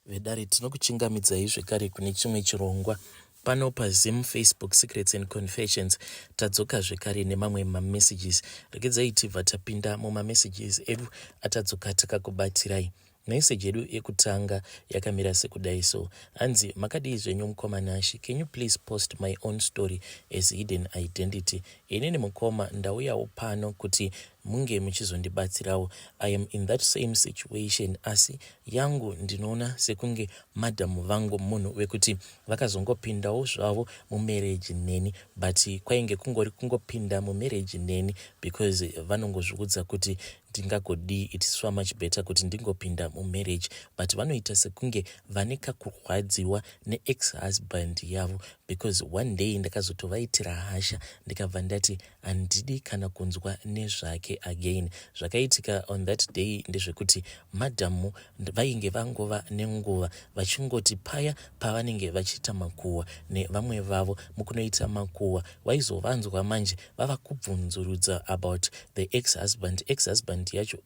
vedare tinokuchingamidzai zvekare kune chimwe chirongwa pano paZim Facebook Secrets and Confessions. Tadzoka zvekare nemamwe mamessages. Regedzai tibva tapinda mumamessages edu atadzoka takakubatirai. Message yedu yekutanga yakamira sekudai so. Anzi, makadii zvenyu mukoma Ashi, can you please post my own story as hidden identity? Inini mukoma ndauyawo pano kuti munge muchizondibatsirawo. I am in that same situation, asi yangu ndinoona sekunge madhamu vangu munhu wekuti vakazongopindawo zvavo mumarriage neni, but kwainge kungopinda mumarriage neni because vanongozviudza kuti ndingagodii, it's so much better kuti ndingopinda mumarriage, but vanoita sekunge vane kakurwadziwa neex-husband yavo because one day ndakazotovaitira hasha ndikabva ndati handidi kana kunzwa nezvake again. Zvakaitika on that day ndezvekuti madhamu vainge vangova nenguva vachingoti paya pavanenge vachiita makuhwa nevamwe vavo mukunoita makuhwa waizovanzwa manje vava kubvunzurudza about the ex-husband yacho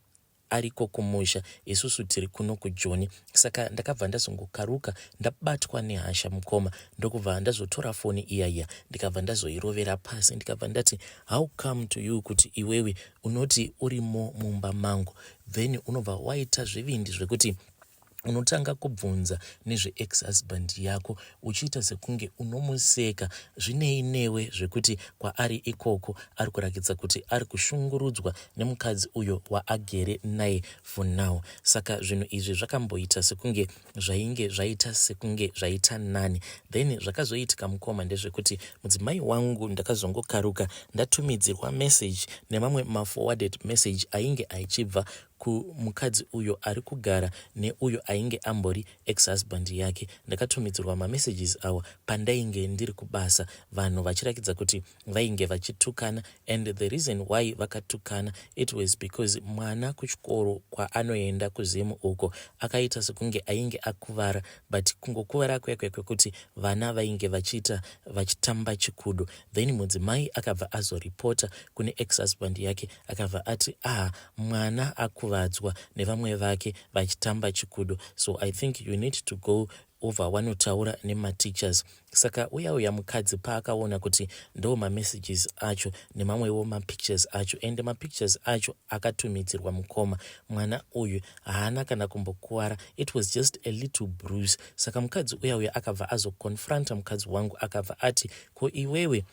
ariko kumusha, isusu tiri kuno kuJoni. Saka ndakabva ndazongokaruka ndabatwa nehasha mukoma, ndokubva ndazotora foni iyaya ndikabva ndazoirovera pasi ndikabva ndati how come to you kuti iwewe unoti urimo mumba mangu then unobva waita zvivindi zvekuti unotanga kubvunza nezve-ex-husband yako uchiita sekunge unomuseka. Zvinei newe zvekuti kwaari ikoko ari kurakidza kuti ari kushungurudzwa nemukadzi uyo waagere naye for now. Saka zvinhu izvi zvakamboita sekunge zvaita sekunge zvaita nani. Then zvakazoitika mukoma ndezvekuti mudzimai wangu ndakazongokaruka ndatumidzirwa message nemamwe ma-forwarded message ainge aichibva kumukadzi uyo ari kugara neuyo ainge ambori ex-husband yake. Ndakatumidzirwa mamessages awa pandainge ndiri kubasa, vanhu vachirakidza kuti vainge vachitukana, and the reason why vakatukana it was because mwana kuchikoro kwaanoenda kuzimu uko akaita sekunge ainge akuvara, but kungokuvara kwekuti vana vainge vachitamba chikudo. Then mudzimai akabva azoripota kune ex-husband yake akabva ati mwana akuvadzwa nevamwe vake vachitamba chikudo. So I think you need to go over vanotaura nema-teachers. Saka uya mukadzi paakaona kuti ndo ma-messages acho nemamwewo ma-pictures acho, and ma-pictures acho akatumidzirwa mukoma, mwana uyu haana kana kumbokuwara, it was just a little bruise. Saka mukadzi uya akabva azokonfronta mukadzi wangu akabva ati ko iwewe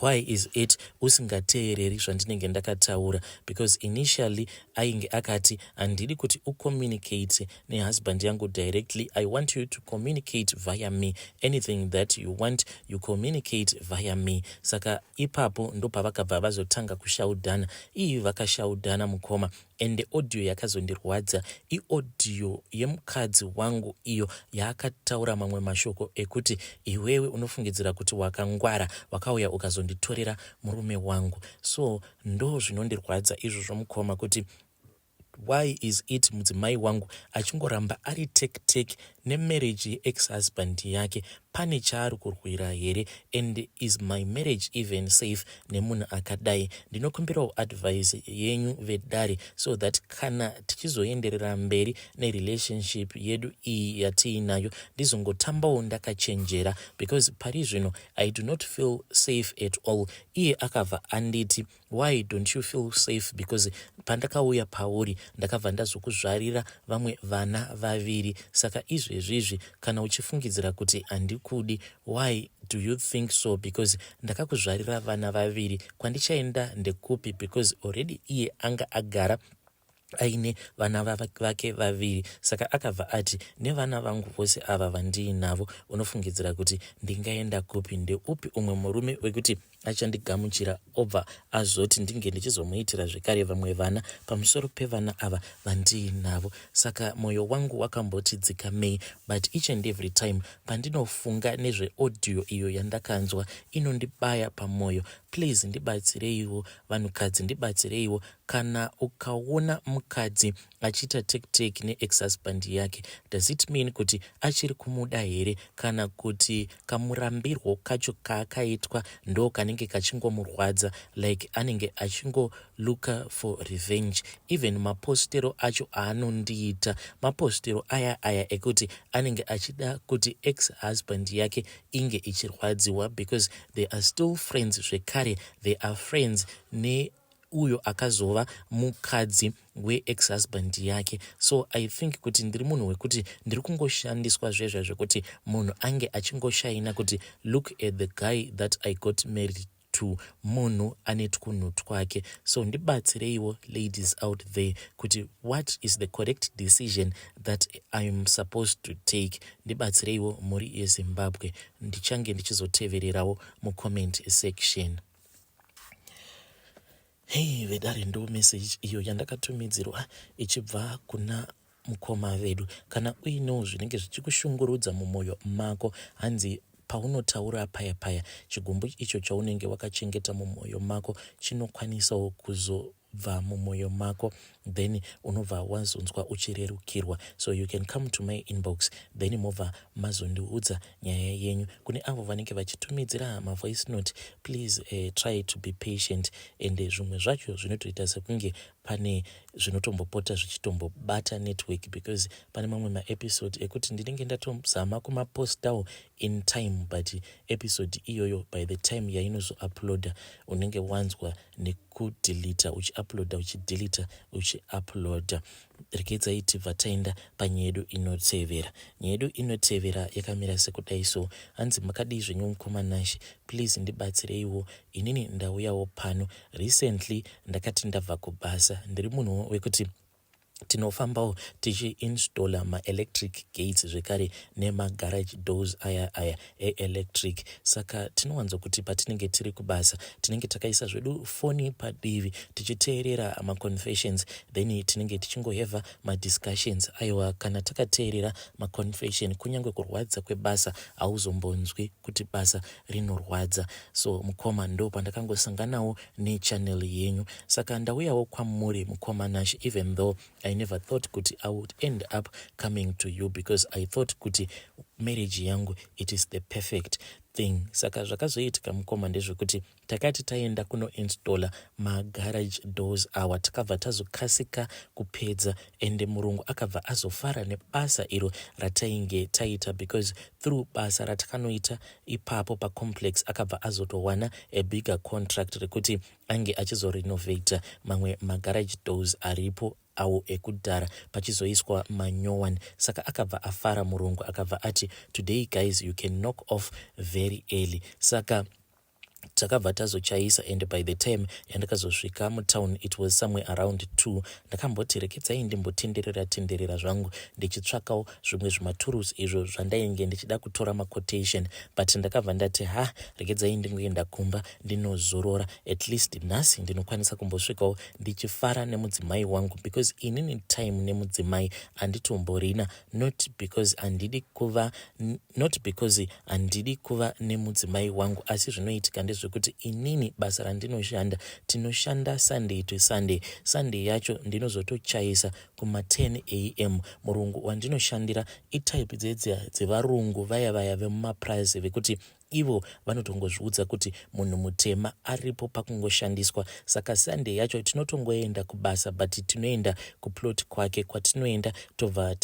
why is it usingateereri zvandinenge ndakataura? Because initially ainge akati handidi kuti ucommunicate nehusband yangu directly, I want you to communicate via me, anything that you want you communicate via me. Saka ipapo ndo pavakabva vazotanga kushaudhana. Iyi vakashaudhana mukoma, ende audio yakazondirwadza iaudio yemukadzi wangu iyo yaakataura mamwe mashoko ekuti iwewe unofungidzira kuti wakangwara wakauya ukazonditorera murume wangu. So ndo zvinondirwadza izvozvo mukoma, kuti why is it mudzimai wangu achingoramba ari tek nemarriage ye-ex-husband yake? Pane chaari kurwira here? And is my marriage even safe nemunhu akadai? Ndinokumbirawo advice yenyu vedare, so that kana tichizoenderera mberi nerelationship yedu iyi yatiinayo ndizongotambawo ndakachenjera, because pari zvino I do not feel safe at all. Iye akabva anditi why don't you feel safe? Because pandakauya pauri ndakabva ndazokuzvarira vamwe vana vaviri. Saka izvezvizvi kana uchifungidzira kuti handikudi, why do you think so? Because ndakakuzvarira vana vaviri, kwandichaenda ndekupi? Because already iye anga agara aine vana vake vaviri. Saka akabva ati nevana vangu vose ava vandiinavo unofungidzira kuti ndingaenda kupi? Ndeupi umwe murume wekuti achandigamuchira obva azoti ndinge ndichizomuitira zvekare vamwe vana pamusoro pevana ava vandiinavo? Saka mwoyo wangu wakamboti dzikamei, but each and every time pandinofunga nezveaudio iyo yandakanzwa inondibaya pamwoyo. please ndibatsireiwo, vanhukadzi ndibatsireiwo. Kana ukaona mukadzi achiita tek ne-ex-husband yake, does it mean kuti achiri kumuda here, kana kuti kamurambirwo kacho kaakaitwa ndo kanenge kachingomurwadza, like anenge achingoluka for revenge? Even mapostero acho aanondiita mapostero aya ekuti anenge achida kuti ex-husband yake inge ichirwadziwa, because they are still friends zvekare, they are friends ne uyo akazova mukadzi we-ex-husband yake. So I think kuti ndiri munhu wekuti ndiri kungoshandiswa zvezva zvekuti munhu ange achingoshaina kuti look at the guy that I got married to, munhu ane twunhu twake. So ndibatsireiwo ladies out there kuti what is the correct decision that I am supposed to take. Ndibatsireiwo muri yeZimbabwe. Ndichange ndichizotevererawo mucomment section. Hey, vedare ndo message iyo yandakatumidzirwa ichibva kuna mukoma vedu. Kana uinewo zvinenge zvichikushungurudza mumwoyo mako, hanzi paunotaura paya chigumbu icho chaunenge wakachengeta mumwoyo mako chinokwanisawo kuzobva mumwoyo mako, then unobva wazonzwa uchirerukirwa. So you can come to my inbox, then mobva mazondiudza nyaya yenyu. Kune avo vanenge vachitumidzira voice note, please try to be patient. And zvimwe zvacho zvinotoita sekunge pane zvinotombopota zvichitombobata network, because pane mamwe maepisode ekuti ndinenge ndatozama kumapostawo in time, but episode iyoyo by the time yainozouploada unenge wanzwa nekudelita, uchiuploada uchidelita uchiuploada. Regedzai tibva taenda panyedu inotevera. Nyedu inotevera yakamira sekudai so. Hanzi makadii zvenyu mukomanashi, please ndibatsireiwo. Inini ndauyawo pano recently, ndakati ndabva kubasa. Ndiri munhu wekuti tinofambawo tichiinstalla ma-electric gates zvekare nema-garage doors aya e-electric. Saka tinowanzo kuti patinenge tiri kubasa tinenge takaisa zvedu foni padivi tichiteerera ma-confessions, then tinenge tichingoheva ma-discussions. Aiwa, kana takateerera ma-confession, kunyange kurwadza kwebasa hauzombonzwi kuti basa rinorwadza. So mukoma ndo pandakangosanganawo nechannel yenyu. Saka ndauyawo kwamuri mukomanashi, even though I never thought kuti I would end up coming to you, because I thought kuti marriage yangu it is the perfect thing. Saka zvakazoitika mukoma ndezvekuti takati taenda kunoinstalla ma-garage doors awa, takabva tazokasika kupedza, ende murungu akabva azofara nebasa iro ratainge taita, because through basa ratakanoita ipapo pacomplex akabva azotowana a bigger contract rekuti ange achizorenovata mamwe ma-garage doors aripo awo ekudhara pachizoiswa manyowani. Saka akabva afara murungu, akabva ati today guys you can knock off very early. Saka takabva tazochaisa, and by the time yandakazosvika mutown it was somewhere around 2. Ndakamboti rekedzai ndimbotenderera zvangu ndichitsvakawo zvimwe zvimaturusi izvo zvandainge ndichida kutora maquotation, but ndakabva ndati rekedzai ndingoenda kumba ndinozorora, at least nhasi ndinokwanisa kumbosvikawo ndichifara nemudzimai wangu, because inini time nemudzimai handitomborina, not because handidi kuva nemudzimai wangu, asi zvinoitika ndezvekuti inini basa randinoshanda tinoshanda Sunday to Sunday. Sunday yacho ndinozotochaisa kuma 10 am. Murungu wandinoshandira itype dzevarungu vaya vemumaprize vekuti ivo vanotongozviudza kuti munhu mutema aripo pakungoshandiswa. Saka Sunday yacho tinotongoenda kubasa, but tinoenda kuplot kwake, kwatinoenda tobva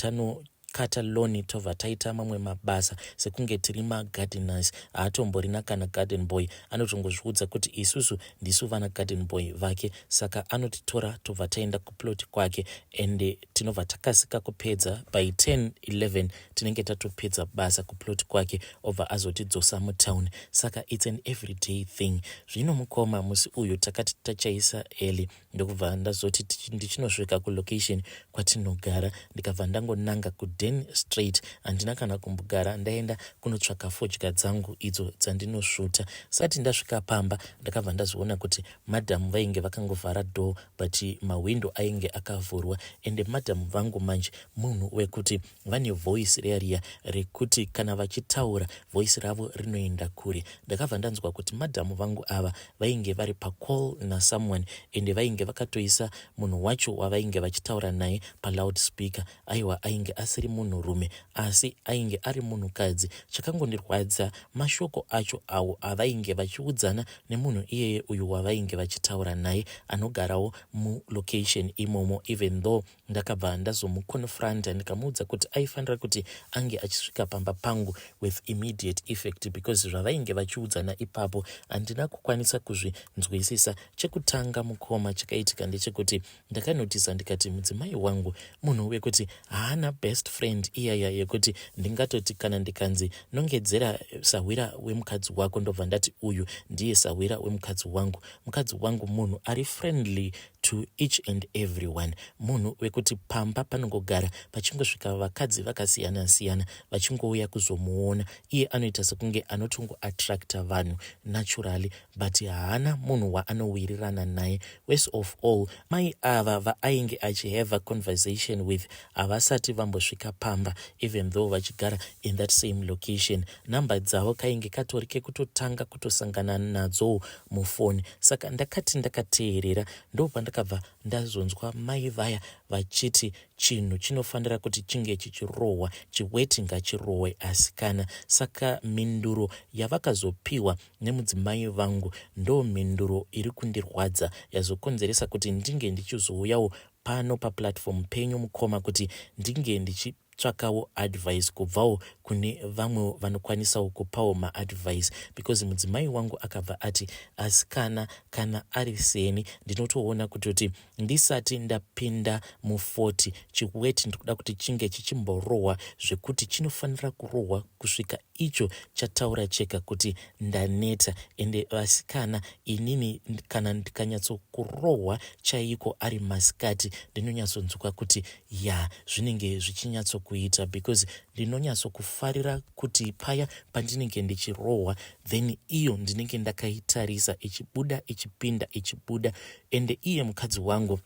kata loni, tobva taita mamwe mabasa sekunge tiri magardeners. Haatomborina kana garden boy, anotongozviudza kuti isusu ndisu vana garden boy vake. Saka anotitora tobva taenda kuplot kwake, ende tinobva takasika kupedza by 10-11 tinenge tatopedza basa kuplot kwake, obva azotidzosa mutown. Saka it's an everyday thing. Zvino mukoma musi uyu takati tachaisa early, ndokubva ndazoti ndichinosvika kulocation kwatinogara ndikabva ndangonanga kuDen Street. Handina kana kumbogara, ndaenda kunotsvaka fodya dzangu idzo dzandinosvuta. Sati ndasvika pamba ndakabva ndazoona kuti madhamu vainge vakangovhara door but mawindo ainge akavhurwa. Ende madhamu vangu manje munhu wekuti vane voice riya rekuti kana vachitaura voice ravo rinoenda kure. Ndakabva ndanzwa kuti madhamu vangu ava vainge vari pacall nasomeone ende vainge vakatoisa munhu wacho wavainge vachitaura naye paloudspeaker. Aiwa, ainge asiri munhurume asi ainge ari munhukadzi. Chakangondirwadza mashoko acho awo avainge vachiudzana nemunhu iyeye uyu wavainge vachitaura naye anogarawo mulocation imomo, even though ndakabva ndazomuconfronta ndikamuudza kuti aifanira kuti ange achisvika pamba pangu with immediate effect because zvavainge vachiudzana ipapo handina kukwanisa kuzvinzwisisa. Chekutanga mukoma chakaitika ndechekuti ndakanotisa ndikati mudzimai wangu munhu wekuti haana best friend iyaya yekuti ndingatoti kana ndikanzi nongedzera sahwira wemukadzi wako ndobva ndati uyu ndiye sahwira wemukadzi wangu. Mukadzi wangu munhu ari friendly to each and everyone, munhu wekuti pamba panongogara pachingosvika vakadzi vakasiyana-siyana vachingouya kuzomuona, iye anoita sekunge anotongo attracta vanhu naturally but haana munhu waanowirirana naye. Worst of all, mai ava vaainge achihave a conversation with havasati vambosvika pamba even though vachigara in that same location. Namba dzavo kainge katori kekutotanga kutosangana nadzo mufoni. Saka ndakati ndakateerera ndopandakabva ndazonzwa mai vaya vachiti chinhu chinofanira kuti chinge chichirohwa, chiweti ngachirohwe asikana. Saka mhinduro yavakazopiwa nemudzimai vangu ndo mhinduro iri kundirwadza yazokonzeresa kuti ndinge ndichizouyawo pano paplatform penyu mukoma kuti ndinge ndichitsvakawo advice kubvawo kune vamwe vanokwanisawo kupawo maadvice because mudzimai wangu akabva ati asikana kana ari seni ndinotoona kutoti ndisati ndapinda mu40 chiweti ndikuda kuti chinge chichimborohwa zvekuti chinofanira kurohwa kusvika icho chataura cheka kuti ndaneta. Ende vasikana inini kana ndikanyatsokurohwa chaiko ari masikati ndinonyatsonzwa kuti ya zvinenge zvichinyatsokuita because ndinonyatsokufarira kuti paya pandinenge ndichirohwa then iyo ndinenge ndakaitarisa ichibuda ichipinda ichibuda. Ende iye mukadzi wangu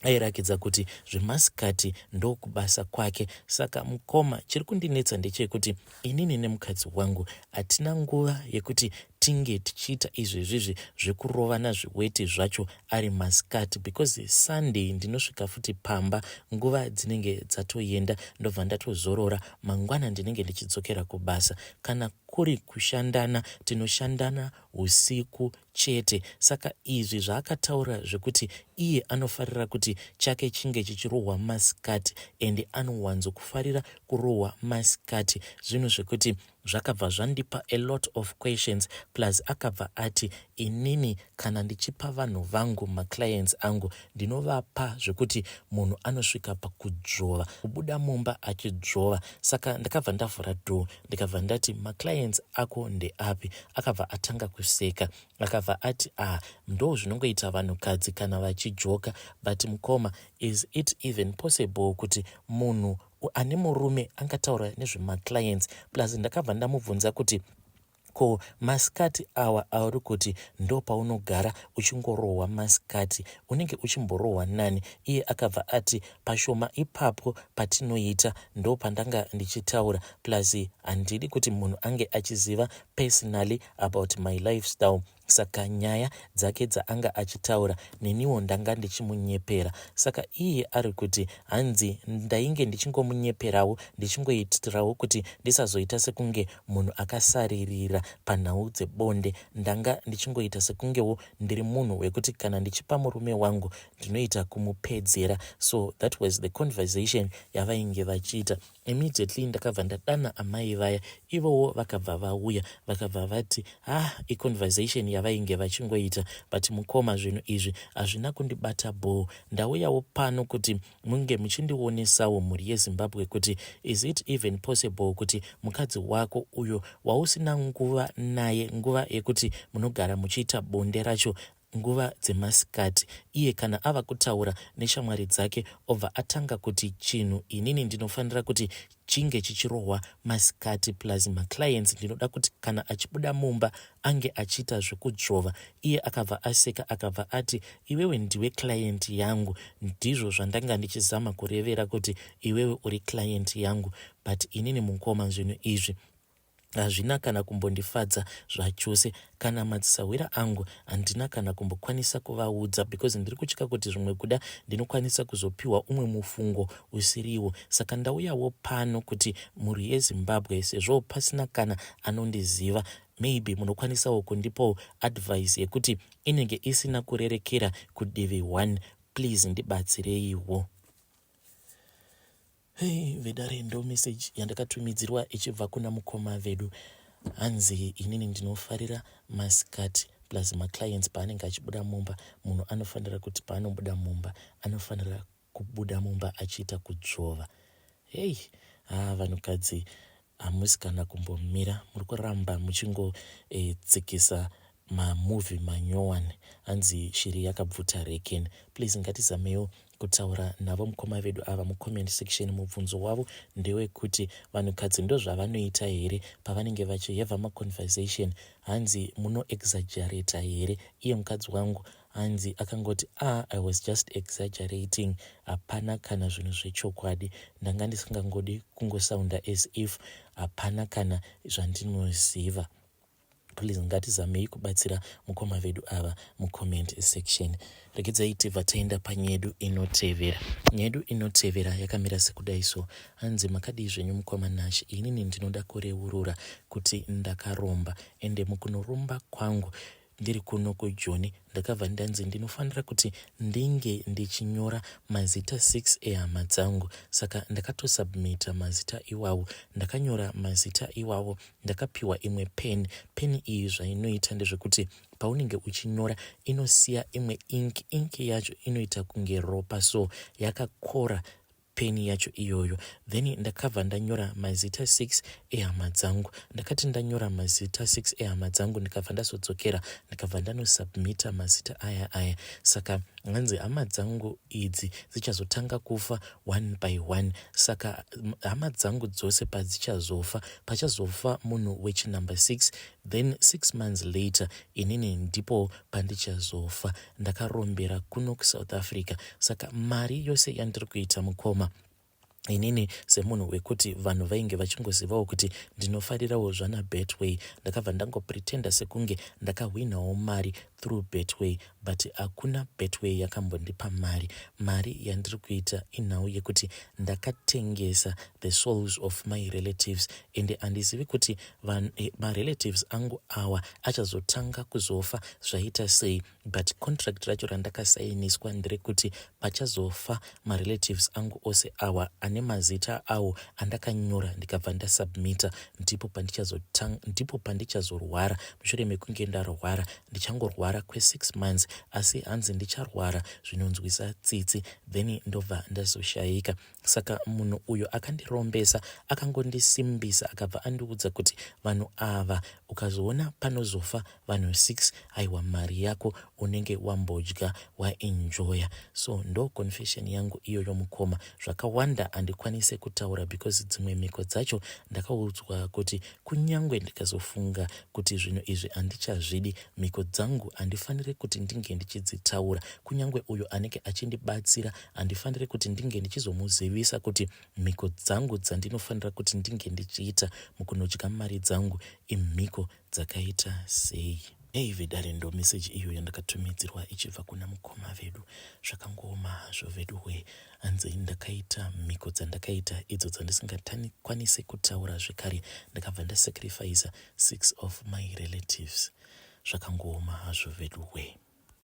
airakidza kuti zvemasikati ndo kubasa kwake. Saka mukoma chiri kundinetsa ndechekuti inini nemukadzi wangu hatina nguva yekuti tinge tichiita izvezvizvi zvekurovana zviweti zvacho ari masikati because Sunday ndinosvika futi pamba nguva dzinenge dzatoenda ndobva ndatozorora, mangwana ndinenge ndichidzokera kubasa. Kana kuri kushandana tinoshandana usiku chete. Saka izvi zvaakataura zvekuti iye anofarira kuti chake chinge chichirohwa masikati ende anowanzokufarira kurohwa masikati, zvinhu zvekuti zvakabva zvandipa a lot of questions plus akabva ati inini kana ndichipa vanhu vangu maclients angu ndinovapa zvekuti munhu anosvika pakudzvova, kubuda mumba achidzvova. Saka ndakabva ndavhura door ndikabva ndati maclients ako ndeapi? Akabva atanga kuseka akabva ati ndo zvinongoita vanhukadzi kana vachijoka but mukoma, is it even possible kuti munhu ane murume angataura nezvemaclients? Plus ndakabva ndamubvunza kuti ko masikati awa auri kuti ndo paunogara uchingorohwa masikati unenge uchimborohwa nani? Iye akabva ati pashoma ipapo patinoita ndo pandanga ndichitaura plus handidi kuti munhu ange achiziva personally about my lifestyle. Saka nyaya dzake dzaanga achitaura neniwo ndanga ndichimunyepera. Saka iye ari kuti hanzi ndainge ndichingomunyeperawo ndichingoitirawo kuti ndisazoita sekunge munhu akasaririra panhau dzebonde. Ndanga ndichingoita sekungewo ndiri munhu wekuti kana ndichipa murume wangu ndinoita kumupedzera. So that was the conversation yavainge vachiita. Immediately ndakabva ndadana amai vaya, ivowo vakabva vauya vakabva vati iconversation yavainge vachingoita but mukoma zvinhu izvi hazvina kundibata bho. Ndauyawo pano kuti munge muchindionesawo mhuri yeZimbabwe kuti is it even possible kuti mukadzi wako uyo wausina nguva naye, nguva yekuti munogara muchiita bonde racho, nguva dzemasikati. Iye kana ava kutaura neshamwari dzake obva atanga kuti chinhu inini ndinofanira kuti chinge chichirohwa masikati plus maclients ndinoda kuti kana achibuda mumba ange achiita zvekudzvova. Iye akabva aseka akabva ati iwewe ndiwe client yangu, ndizvo zvandanga ndichizama kurevera kuti iwewe uri client yangu, but inini mukoma zvinhu izvi hazvina kana kumbondifadza zvachose. Kana madzisawira angu handina kana kumbokwanisa kuvaudza because ndiri kutya kuti zvimwe kuda ndinokwanisa kuzopiwa umwe mufungo usiriwo. Saka ndauyawo pano kuti mhuri yeZimbabwe, sezvo pasina kana anondiziva, maybe munokwanisawo kundipawo advice yekuti inenge isina kurerekera kudivi 1. Please ndibatsireiwo. Hey, vedare ndo message yandakatumidzirwa ichibva kuna mukoma vedu. Hanzi inini ndinofarira masikati plus maclients paanenge achibuda mumba. Munhu anofanira kuti paanobuda mumba anofanira kubuda mumba achiita kudzvova. Hey, vanhukadzi hamusi kana kumbomira, muri kuramba muchingotsikisa mamovhi manyowani. Hanzi shiri yakabvuta rekeni. Please ngatizamewo kutaura navo mukoma vedu ava mucomment section. Mubvunzo wavo ndewekuti vanhukadzi ndo zvavanoita here pavanenge vachiheva maconversation? Hanzi muno exaggerata here? Iye mukadzi wangu hanzi akangoti I was just exaggerating, hapana kana zvinhu zvechokwadi, ndanga ndisingangodi kungosounda as if hapana kana zvandinoziva. Please ngatizamei kubatsira mukoma vedu ava mucomment section. Regedzai tibva taenda panyedu inotevera. Nyedu inotevera yakamira sekudai so. Hanzi makadii zvenyu mukoma Nashi, inini ndinoda kureurura kuti ndakaromba, ende mukunorumba kwangu ndiri kuno kuJoni ndakabva ndanzi ndinofanira kuti ndinge ndichinyora mazita 6 ehama dzangu. Saka ndakatosubmita mazita iwawo, ndakanyora mazita iwawo, ndakapiwa imwe peni iyi zvainoita ndezvekuti paunenge uchinyora inosiya imwe inki yacho inoita kunge ropa, so yakakora peni yacho iyoyo. Then ndakabva ndanyora mazita 6 ehama dzangu. Ndakati ndanyora mazita 6 ehama dzangu ndikabva ndazodzokera ndikabva ndanosubmita mazita aya. Saka hanzi hama dzangu idzi dzichazotanga kufa one by one. Saka hama dzangu dzose pachazofa munhu wechinumber 6, then 6 months later inini ndipo pandichazofa. Ndakarombera kuno kuSouth Africa. Saka mari yose yandiri kuita mukoma, inini semunhu wekuti vanhu vainge vachingozivawo kuti ndinofarirawo zvana Betway, ndakabva ndangopretenda sekunge ndakahwinawo mari through Betway, but hakuna Betway yakambondipa mari yandiri kuita inhau yekuti ndakatengesa the souls of my relatives, ende handizivi kuti marelatives angu awa achazotanga kuzofa zvaita sei, but contract racho randakasainiswa nderekuti pachazofa marelatives angu ose awa ane mazita awo andakanyora ndikabva ndasubmita, ndipo pandichazorwara. Mushure mekunge ndarwara ndichangorwara kwe6 months, asi hanzi ndicharwara zvinonzwisa tsitsi, then ndobva ndazoshayika. Saka munhu uyo akandirombesa akangondisimbisa akabva andiudza kuti vanhu ava ukazoona panozofa vanhu 6, aiwa mari yako unenge wambodya waenjoya. So ndo confession yangu iyoyo mukoma. Zvakawanda handikwanise kutaura because dzimwe mhiko dzacho ndakaudzwa kuti kunyangwe ndikazofunga kuti zvinhu izvi handichazvidi, mhiko dzangu handifaniri kuti ndinge ndichidzitaura. Kunyangwe uyo anenge achindibatsira handifaniri kuti ndinge ndichizomuzivisa kuti mhiko dzangu dzandinofanira kuti ndinge ndichiita mukunodya mari dzangu imhiko dzakaita sei. Hey vedare ndo message iyo yandakatumidzirwa ichibva kuna mukoma vedu. Zvakangoma hazvo vedu we, hanzi ndakaita mhiko dzandakaita idzo dzandisingakwanise kutaura zvekare, ndakabva ndasacrifice 6 of my relatives. Zvakangoma hazvo vedu we.